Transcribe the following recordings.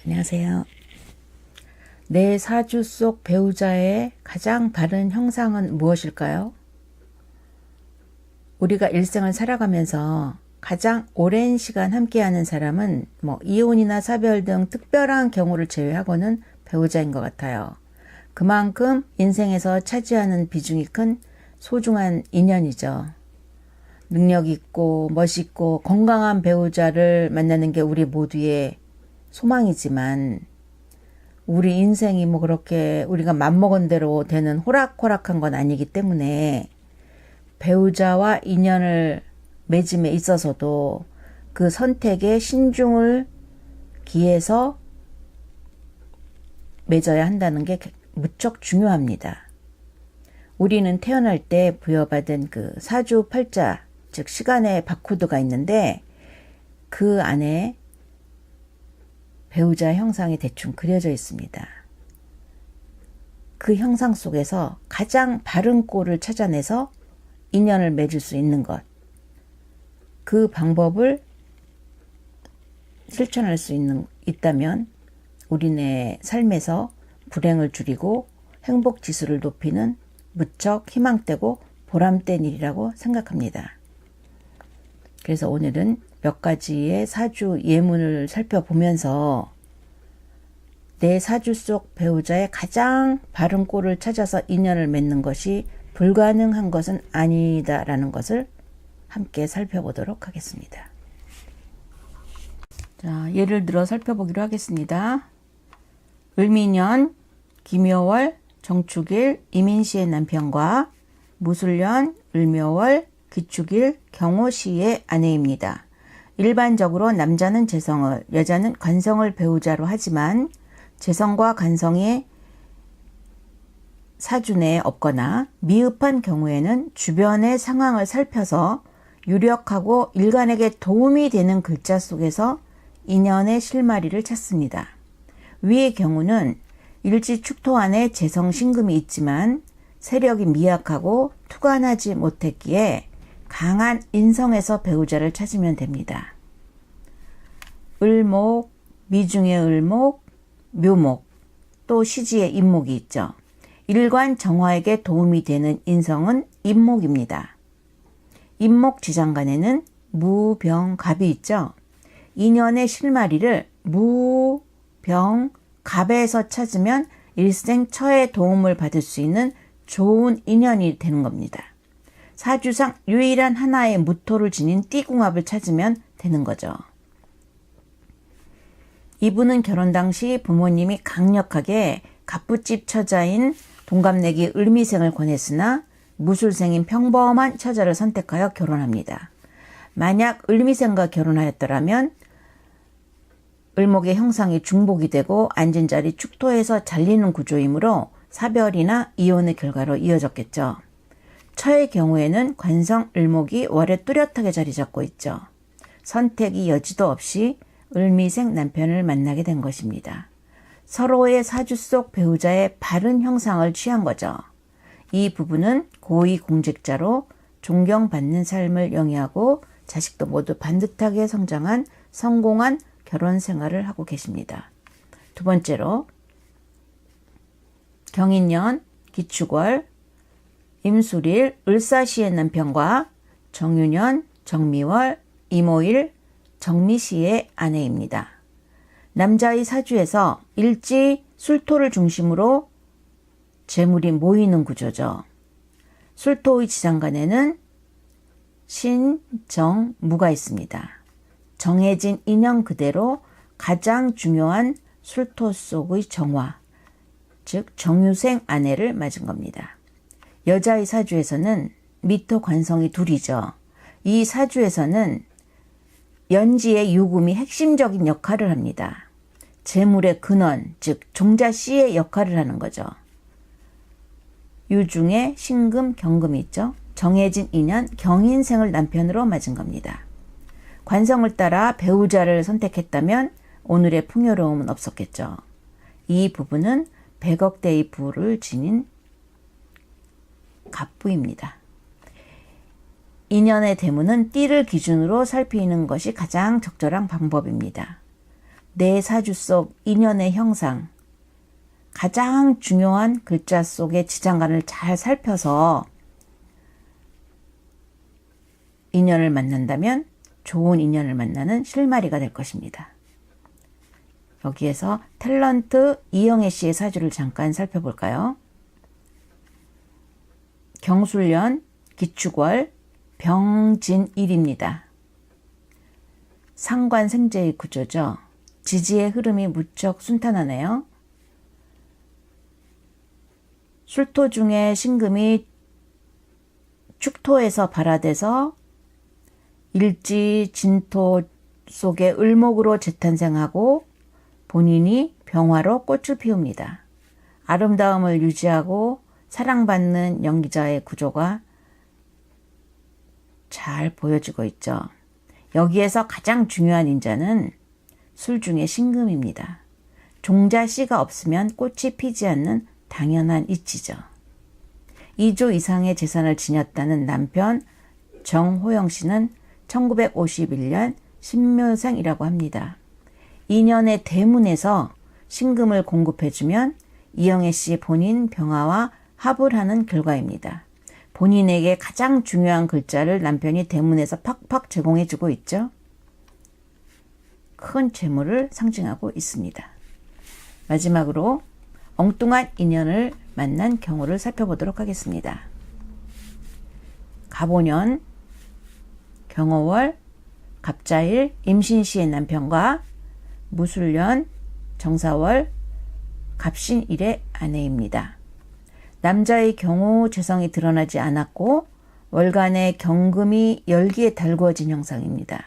안녕하세요. 내 사주 속 배우자의 가장 바른 형상은 무엇일까요? 우리가 일생을 살아가면서 가장 오랜 시간 함께하는 사람은 이혼이나 사별 등 특별한 경우를 제외하고는 배우자인 것 같아요. 그만큼 인생에서 차지하는 비중이 큰 소중한 인연이죠. 능력 있고 멋있고 건강한 배우자를 만나는 게 우리 모두의 소망이지만 우리 인생이 그렇게 우리가 맘먹은 대로 되는 호락호락한 건 아니기 때문에 배우자와 인연을 맺음에 있어서도 그 선택에 신중을 기해서 맺어야 한다는 게 무척 중요합니다. 우리는 태어날 때 부여받은 그 사주 팔자, 즉 시간의 바코드가 있는데 그 안에 배우자 형상이 대충 그려져 있습니다. 그 형상 속에서 가장 바른 꼴을 찾아내서 인연을 맺을 수 있는 것, 그 방법을 실천할 수 있다면 우리네 삶에서 불행을 줄이고 행복 지수를 높이는 무척 희망되고 보람된 일이라고 생각합니다. 그래서 오늘은 몇 가지의 사주 예문을 살펴보면서 내 사주 속 배우자의 가장 바른 꼴을 찾아서 인연을 맺는 것이 불가능한 것은 아니다라는 것을 함께 살펴보도록 하겠습니다. 자, 예를 들어 살펴보기로 하겠습니다. 을미년, 김묘월, 정축일, 이민씨의 남편과 무술년, 을묘월, 기축일, 경호씨의 아내입니다. 일반적으로 남자는 재성을, 여자는 관성을 배우자로 하지만 재성과 관성이 사주 내에 없거나 미흡한 경우에는 주변의 상황을 살펴서 유력하고 일간에게 도움이 되는 글자 속에서 인연의 실마리를 찾습니다. 위의 경우는 일지축토 안에 재성 신금이 있지만 세력이 미약하고 투간하지 못했기에 강한 인성에서 배우자를 찾으면 됩니다. 을목, 미중의 을목, 묘목, 또 시지의 임목이 있죠. 일관 정화에게 도움이 되는 인성은 임목입니다. 임목 지장간에는 무, 병, 갑이 있죠. 인연의 실마리를 무, 병, 갑에서 찾으면 일생 처의 도움을 받을 수 있는 좋은 인연이 되는 겁니다. 사주상 유일한 하나의 무토를 지닌 띠궁합을 찾으면 되는 거죠. 이분은 결혼 당시 부모님이 강력하게 갑부집 처자인 동갑내기 을미생을 권했으나 무술생인 평범한 처자를 선택하여 결혼합니다. 만약 을미생과 결혼하였더라면 을목의 형상이 중복이 되고 앉은 자리 축토에서 잘리는 구조이므로 사별이나 이혼의 결과로 이어졌겠죠. 처의 경우에는 관성 을목이 월에 뚜렷하게 자리 잡고 있죠. 선택이 여지도 없이 을미생 남편을 만나게 된 것입니다. 서로의 사주 속 배우자의 바른 형상을 취한 거죠. 이 부부는 고위공직자로 존경받는 삶을 영위하고 자식도 모두 반듯하게 성장한 성공한 결혼 생활을 하고 계십니다. 두 번째로 경인년, 기축월, 임술일, 을사시의 남편과 정유년, 정미월, 이모일, 정미씨의 아내입니다. 남자의 사주에서 일지 술토를 중심으로 재물이 모이는 구조죠. 술토의 지장간에는 신, 정, 무가 있습니다. 정해진 인연 그대로 가장 중요한 술토 속의 정화, 즉 정유생 아내를 맞은 겁니다. 여자의 사주에서는 미토 관성이 둘이죠. 이 사주에서는 연지의 유금이 핵심적인 역할을 합니다. 재물의 근원, 즉 종자씨의 역할을 하는 거죠. 유중에 신금, 경금이 있죠. 정해진 인연, 경인생을 남편으로 맞은 겁니다. 관성을 따라 배우자를 선택했다면 오늘의 풍요로움은 없었겠죠. 이 부부는 100억대의 부를 지닌 갑부입니다. 인연의 대문은 띠를 기준으로 살피는 것이 가장 적절한 방법입니다. 내 사주 속 인연의 형상, 가장 중요한 글자 속의 지장간을 잘 살펴서 인연을 만난다면 좋은 인연을 만나는 실마리가 될 것입니다. 여기에서 탤런트 이영애 씨의 사주를 잠깐 살펴볼까요? 경술년, 기축월, 병진일입니다. 상관생재의 구조죠. 지지의 흐름이 무척 순탄하네요. 술토 중에 신금이 축토에서 발화돼서 일지 진토 속에 을목으로 재탄생하고 본인이 병화로 꽃을 피웁니다. 아름다움을 유지하고 사랑받는 연기자의 구조가 잘 보여지고 있죠. 여기에서 가장 중요한 인자는 술 중에 신금입니다. 종자씨가 없으면 꽃이 피지 않는 당연한 이치죠. 2조 이상의 재산을 지녔다는 남편 정호영 씨는 1951년 신묘생이라고 합니다. 2년의 대문에서 신금을 공급해주면 이영애 씨 본인 병화와 합을 하는 결과입니다. 본인에게 가장 중요한 글자를 남편이 대문에서 팍팍 제공해주고 있죠. 큰 재물을 상징하고 있습니다. 마지막으로 엉뚱한 인연을 만난 경우를 살펴보도록 하겠습니다. 갑오년, 경어월, 갑자일, 임신시의 남편과 무술년, 정사월, 갑신일의 아내입니다. 남자의 경우 재성이 드러나지 않았고 월간의 경금이 열기에 달구어진 형상입니다.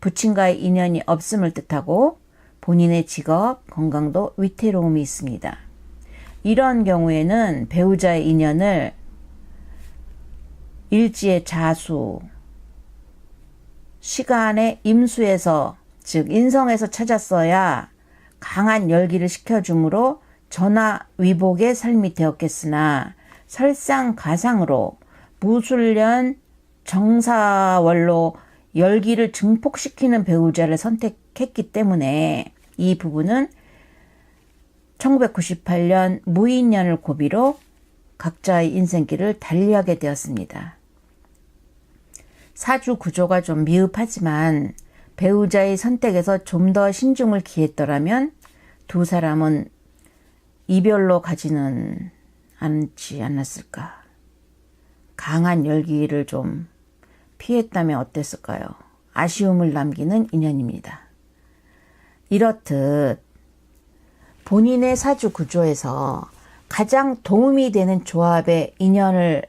부친과의 인연이 없음을 뜻하고 본인의 직업, 건강도 위태로움이 있습니다. 이런 경우에는 배우자의 인연을 일지의 자수, 시간의 임수에서 즉 인성에서 찾았어야 강한 열기를 식혀주므로 전화위복의 삶이 되었겠으나 설상가상으로 무술년 정사월로 열기를 증폭시키는 배우자를 선택했기 때문에 이 부부는 1998년 무인년을 고비로 각자의 인생길을 달리하게 되었습니다. 사주 구조가 좀 미흡하지만 배우자의 선택에서 좀 더 신중을 기했더라면 두 사람은 이별로 가지는 않지 않았을까. 강한 열기를 좀 피했다면 어땠을까요? 아쉬움을 남기는 인연입니다. 이렇듯 본인의 사주 구조에서 가장 도움이 되는 조합의 인연을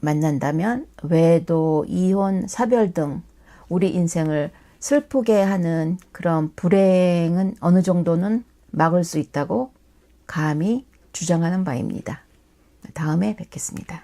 만난다면 외도, 이혼, 사별 등 우리 인생을 슬프게 하는 그런 불행은 어느 정도는 막을 수 있다고 감히 주장하는 바입니다. 다음에 뵙겠습니다.